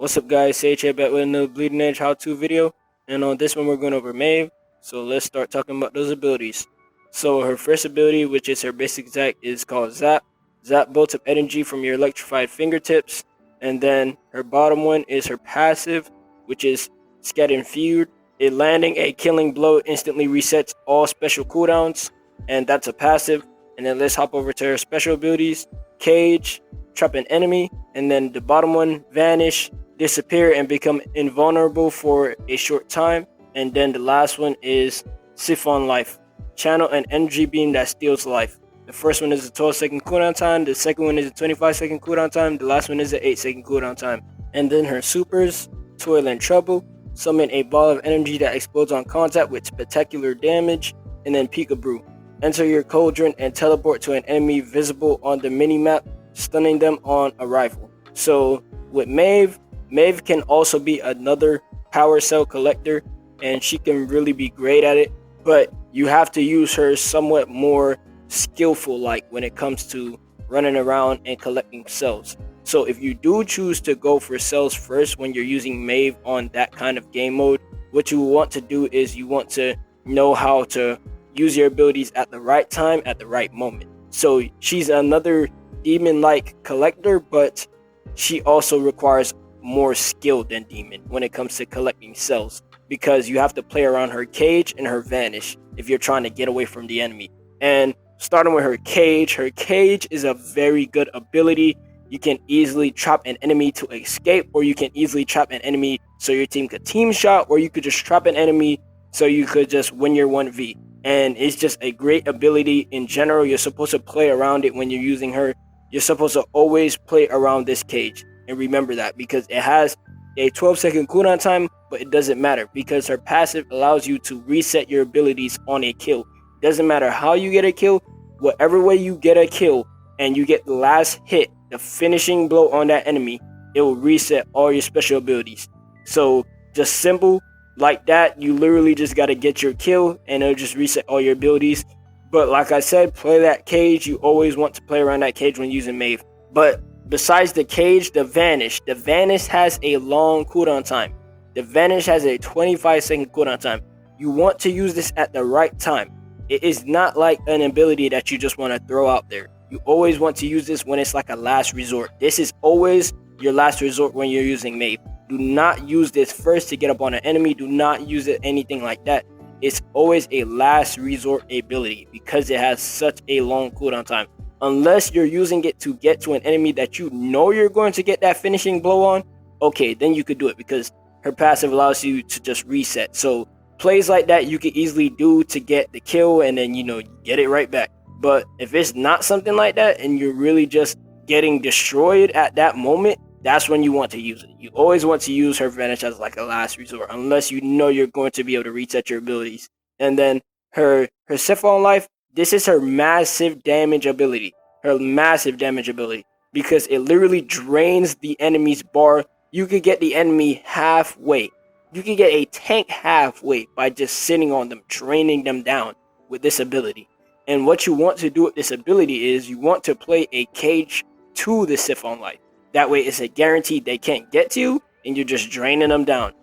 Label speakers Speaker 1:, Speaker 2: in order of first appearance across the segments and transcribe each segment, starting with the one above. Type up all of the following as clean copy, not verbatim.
Speaker 1: What's up guys, Sage here back with another Bleeding Edge how-to video, and on this one we're going over Maeve, so let's start talking about those abilities. So her first ability, which is her basic attack, is called Zap. Zap bolts up energy from your electrified fingertips, and then her bottom one is her passive, which is Scatter Feud. It landing a killing blow instantly resets all special cooldowns, and that's a passive. And then let's hop over to her special abilities. Cage, trap an enemy, and then the bottom one, Vanish, disappear and become invulnerable for a short time. And then the last one is Siphon Life, channel an energy beam that steals life. The first one is a 12-second cooldown time, the second one is a 25-second cooldown time, the last one is an 8-second cooldown time. And then her supers, Toil and Trouble, summon a ball of energy that explodes on contact with spectacular damage, and then Peekaboo. Enter your cauldron and teleport to an enemy visible on the mini-map, stunning them on arrival. So with Maeve can also be another power cell collector, and she can really be great at it, but you have to use her somewhat more skillful like when it comes to running around and collecting cells. So if you do choose to go for cells first when you're using Maeve on that kind of game mode, what you want to do is you want to know how to use your abilities at the right time, at the right moment. So she's another demon-like collector, but she also requires more skill than demon when it comes to collecting cells, because you have to play around her cage and her vanish if you're trying to get away from the enemy. And starting with her cage is a very good ability. You can easily trap an enemy to escape, or you can easily trap an enemy so your team could team shot, or you could just trap an enemy so you could just win your 1v. And it's just a great ability in general. You're supposed to play around it when you're using her. You're supposed to always play around this cage, and remember that, because it has a 12-second cooldown time, but it doesn't matter because her passive allows you to reset your abilities on a kill. Doesn't matter how you get a kill, whatever way you get a kill and you get the last hit, the finishing blow on that enemy, it will reset all your special abilities. So just simple like that, you literally just got to get your kill and it'll just reset all your abilities. But like I said, play that cage. You always want to play around that cage when using Maeve. But besides the cage, the vanish has a long cooldown time. The vanish has a 25-second cooldown time. You want to use this at the right time. It is not like an ability that you just want to throw out there. You always want to use this when it's like a last resort. This is always your last resort when you're using Maeve. Do not use this first to get up on an enemy. Do not use it anything like that. It's always a last resort ability because it has such a long cooldown time. Unless you're using it to get to an enemy that you know you're going to get that finishing blow on, okay, then you could do it because her passive allows you to just reset. So plays like that you can easily do to get the kill and then, get it right back. But if it's not something like that and you're really just getting destroyed at that moment, that's when you want to use it. You always want to use her vanish as like a last resort, unless you know you're going to be able to reset your abilities. And then her Siphon Life, this is her massive damage ability. Because it literally drains the enemy's bar. You could get the enemy halfway. You can get a tank halfway by just sitting on them, draining them down with this ability. And what you want to do with this ability is you want to play a cage to the Siphon Life. That way it's a guarantee they can't get to you and you're just draining them down.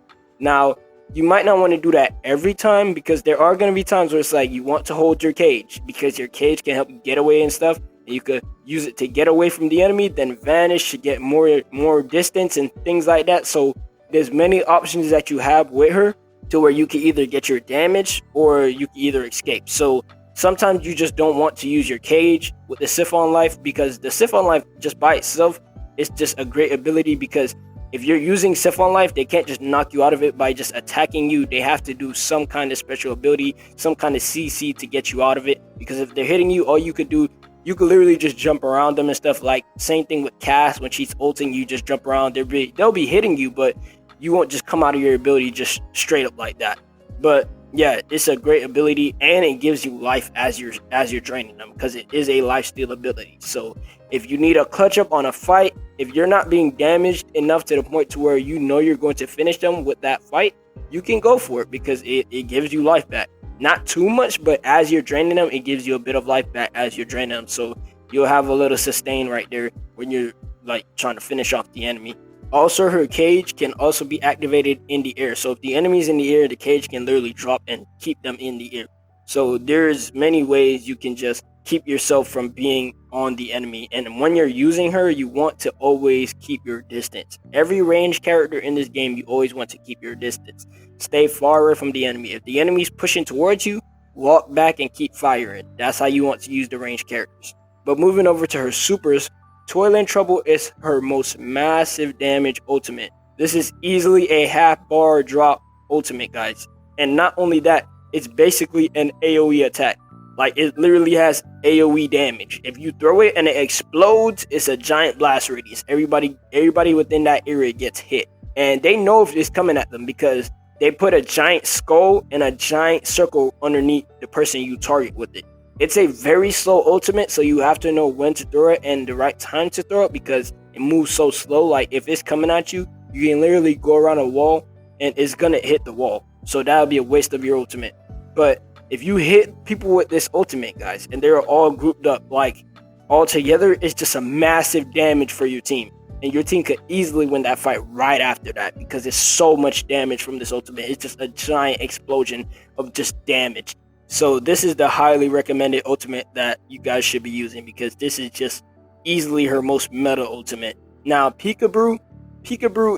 Speaker 1: Now, you might not want to do that every time because there are going to be times where it's like you want to hold your cage because your cage can help you get away and stuff. And you could use it to get away from the enemy, then vanish to get more distance and things like that. So there's many options that you have with her to where you can either get your damage or you can either escape. So sometimes you just don't want to use your cage with the Siphon Life because the Siphon Life just by itself is just a great ability, because if you're using Siphon Life, they can't just knock you out of it by just attacking you. They have to do some kind of special ability, some kind of CC to get you out of it, because if they're hitting you, all you could do, you could literally just jump around them and stuff. Like same thing with Cass, when she's ulting, you just jump around. They'll be hitting you, but you won't just come out of your ability just straight up like that. But yeah, it's a great ability and it gives you life as you're draining them, because it is a life steal ability. So if you need a clutch up on a fight, if you're not being damaged enough to the point to where you know you're going to finish them with that fight, you can go for it because it gives you life back. Not too much, but as you're draining them, it gives you a bit of life back as you're draining them. So you'll have a little sustain right there when you're like trying to finish off the enemy. Also, her cage can also be activated in the air. So if the enemy's in the air, the cage can literally drop and keep them in the air. So there's many ways you can just keep yourself from being on the enemy. And when you're using her, you want to always keep your distance. Every ranged character in this game, you always want to keep your distance. Stay far away from the enemy. If the enemy's pushing towards you, walk back and keep firing. That's how you want to use the ranged characters. But moving over to her supers, Toil and Trouble is her most massive damage ultimate. This is easily a half bar drop ultimate, guys. And not only that, it's basically an AoE attack. Like, it literally has AoE damage. If you throw it and it explodes, it's a giant blast radius. Everybody within that area gets hit. And they know if it's coming at them because they put a giant skull and a giant circle underneath the person you target with it. It's a very slow ultimate, so you have to know when to throw it and the right time to throw it because it moves so slow. Like, if it's coming at you, you can literally go around a wall and it's gonna hit the wall. So that'll be a waste of your ultimate. But if you hit people with this ultimate, guys, and they're all grouped up, like, all together, it's just a massive damage for your team. And your team could easily win that fight right after that because there's so much damage from this ultimate. It's just a giant explosion of just damage. So this is the highly recommended ultimate that you guys should be using because this is just easily her most meta ultimate. Now, Peekaboo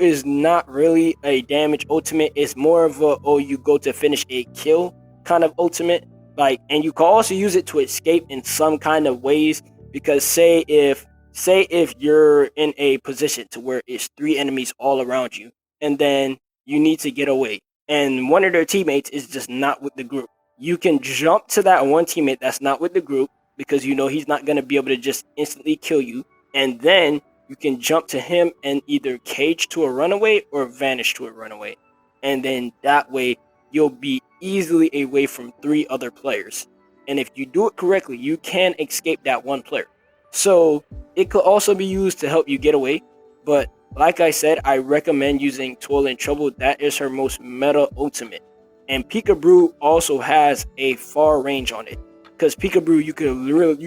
Speaker 1: is not really a damage ultimate. It's more of a, oh, you go to finish a kill kind of ultimate. Like, and you can also use it to escape in some kind of ways because say if you're in a position to where it's 3 enemies all around you and then you need to get away and one of their teammates is just not with the group. You can jump to that one teammate that's not with the group because you know he's not going to be able to just instantly kill you. And then you can jump to him and either cage to a runaway or vanish to a runaway. And then that way you'll be easily away from 3 other players. And if you do it correctly, you can escape that one player. So it could also be used to help you get away. But like I said, I recommend using Toil and Trouble. That is her most meta ultimate. And Peekaboo also has a far range on it. Because Peekaboo, you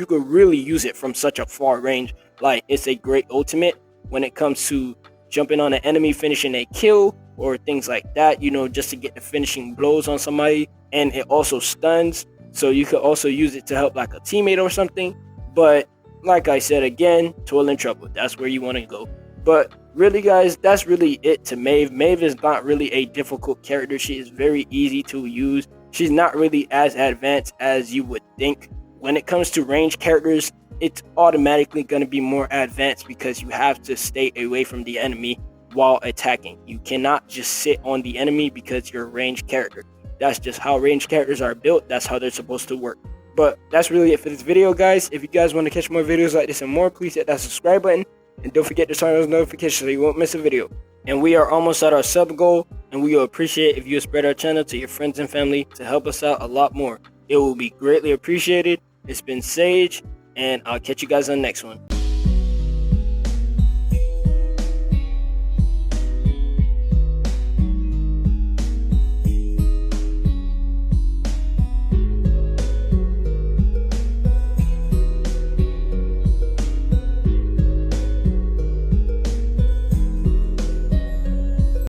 Speaker 1: could really use it from such a far range. Like, it's a great ultimate when it comes to jumping on an enemy, finishing a kill, or things like that, you know, just to get the finishing blows on somebody. And it also stuns. So you could also use it to help like a teammate or something. But like I said, again, Toil and Trouble, that's where you want to go. But really, guys, that's really it to Maeve. Maeve is not really a difficult character. She is very easy to use. She's not really as advanced as you would think. When it comes to ranged characters, it's automatically going to be more advanced because you have to stay away from the enemy while attacking. You cannot just sit on the enemy because you're a ranged character. That's just how ranged characters are built. That's how they're supposed to work. But that's really it for this video, guys. If you guys want to catch more videos like this and more, please hit that subscribe button. And don't forget to turn on those notifications so you won't miss a video. And we are almost at our sub goal. And we will appreciate if you spread our channel to your friends and family to help us out a lot more. It will be greatly appreciated. It's been Sage. And I'll catch you guys on the next one.